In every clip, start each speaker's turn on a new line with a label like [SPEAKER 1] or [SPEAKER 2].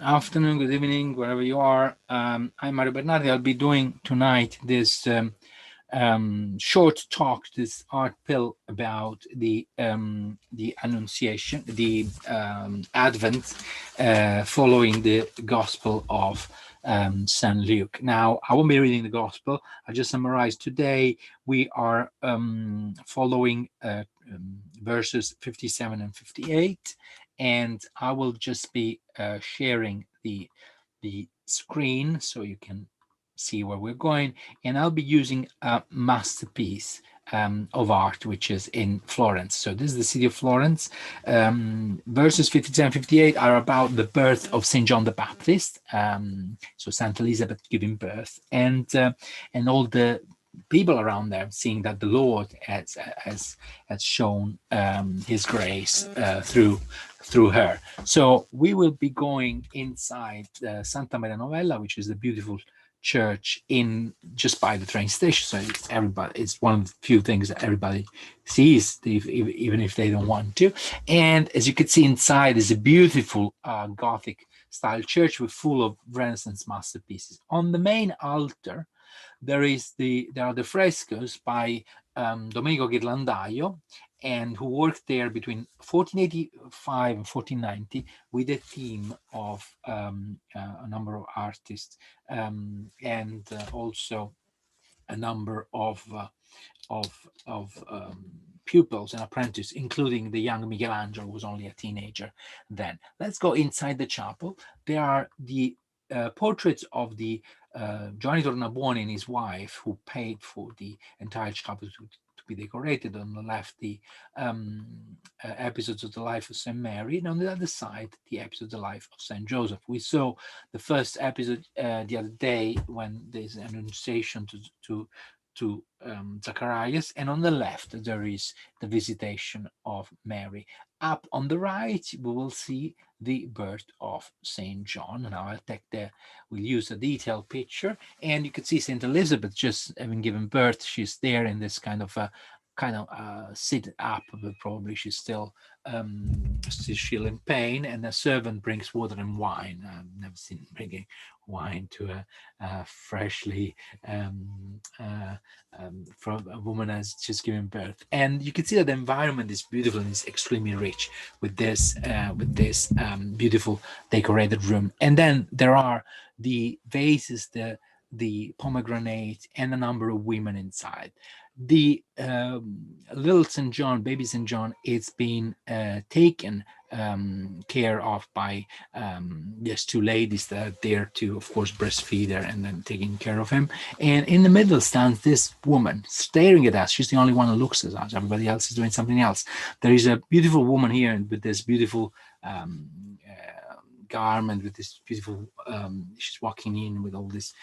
[SPEAKER 1] afternoon, good evening, wherever you are. I'm Mario Bernardi. I'll be doing tonight this short talk, this art pill about the Annunciation, the Advent, following the Gospel of Saint Luke. Now, I won't be reading the Gospel. I'll just summarize. Today, we are following verses 57 and 58, and I will just be sharing the screen so you can see where we're going, and I'll be using a masterpiece of art which is in Florence. So this is the city of Florence. Verses 57 58 are about the birth of Saint John the Baptist, so Saint Elizabeth giving birth, and all the people around there seeing that the Lord has shown his grace through her. So we will be going inside Santa Maria Novella, which is the beautiful church in just by the train station. So it's one of the few things that everybody sees, even if they don't want to. And as you can see inside is a beautiful Gothic style church with full of Renaissance masterpieces. On the main altar, there are the frescoes by Domenico Ghirlandaio, and who worked there between 1485 and 1490 with a team of a number of artists, and also a number of pupils and apprentices, including the young Michelangelo, who was only a teenager then. Let's go inside the chapel. There are the portraits of the Giovanni Tornabuoni and his wife, who paid for the entire chapel to be decorated. On the left, the episodes of the life of Saint Mary, and on the other side, the episode of the life of Saint Joseph. We saw the first episode the other day when there's an annunciation to Zacharias, and on the left there is the visitation of Mary. Up on the right, we will see the birth of Saint John. Now we'll use a detailed picture, and you can see Saint Elizabeth just having given birth. She's there in this kind of sit up, but probably she's still feeling pain, and a servant brings water and wine. I've never seen bringing wine to a freshly from a woman has just given birth. And you can see that the environment is beautiful and is extremely rich with this beautiful decorated room. And then there are the vases, the pomegranate, and a number of women inside. The little St. John, baby St. John, it's been taken care of by yes, two ladies that are there to, of course, breastfeed her and then taking care of him. And in the middle stands this woman staring at us. She's the only one who looks at us. Everybody else is doing something else. There is a beautiful woman here with this beautiful garment, with this beautiful she's walking in with all this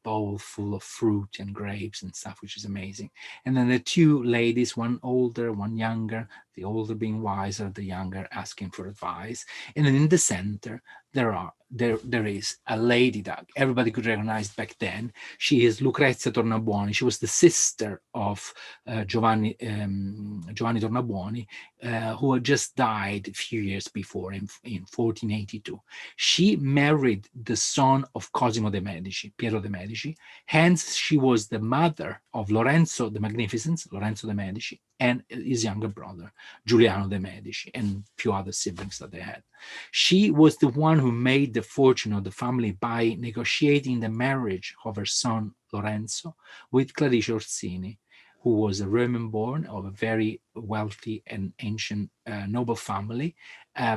[SPEAKER 1] bowl full of fruit and grapes and stuff, which is amazing. And then the two ladies, one older, one younger, the older being wiser, the younger asking for advice. And then in the center there is a lady that everybody could recognize back then. She is Lucrezia Tornabuoni. She was the sister of Giovanni Tornabuoni, who had just died a few years before in 1482. She married the son of Cosimo de' Medici, Piero de' Medici. Hence, she was the mother of Lorenzo the Magnificent, Lorenzo de' Medici, and his younger brother, Giuliano de' Medici, and a few other siblings that they had. She was the one who made the fortune of the family by negotiating the marriage of her son Lorenzo with Clarice Orsini, who was a Roman-born of a very wealthy and ancient noble family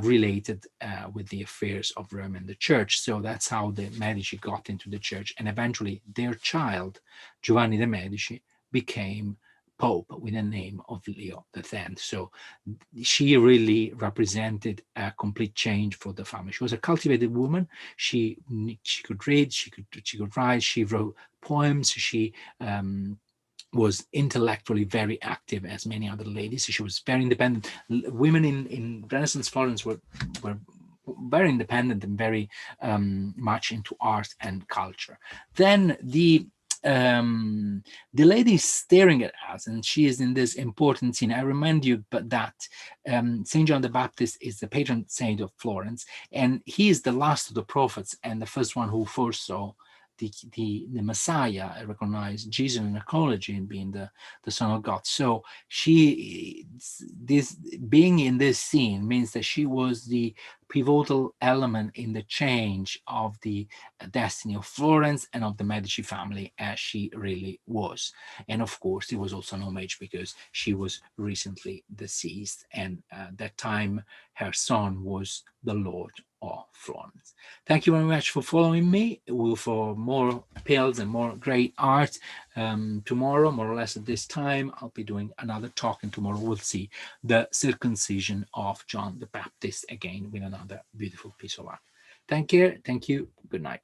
[SPEAKER 1] related with the affairs of Rome and the church. So that's how the Medici got into the church, and eventually their child, Giovanni de' Medici, became Pope with the name of Leo X. So she really represented a complete change for the family. She was a cultivated woman. She could read, she could write, she wrote poems, she was intellectually very active as many other ladies. She was very independent. Women in Renaissance Florence were very independent and very much into art and culture. Then the the lady is staring at us, and she is in this important scene. I remind you but that Saint John the Baptist is the patron saint of Florence, and he is the last of the prophets and the first one who foresaw the Messiah, recognized Jesus and acknowledged him being the Son of God. So this being in this scene means that she was the pivotal element in the change of the destiny of Florence and of the Medici family, as she really was. And of course, it was also an homage because she was recently deceased, and at that time her son was the Lord of Florence. Thank you very much for following me. For more pills and more great art, tomorrow, more or less at this time, I'll be doing another talk, and tomorrow we'll see the circumcision of John the Baptist again with another beautiful piece of art. Thank you. Good night.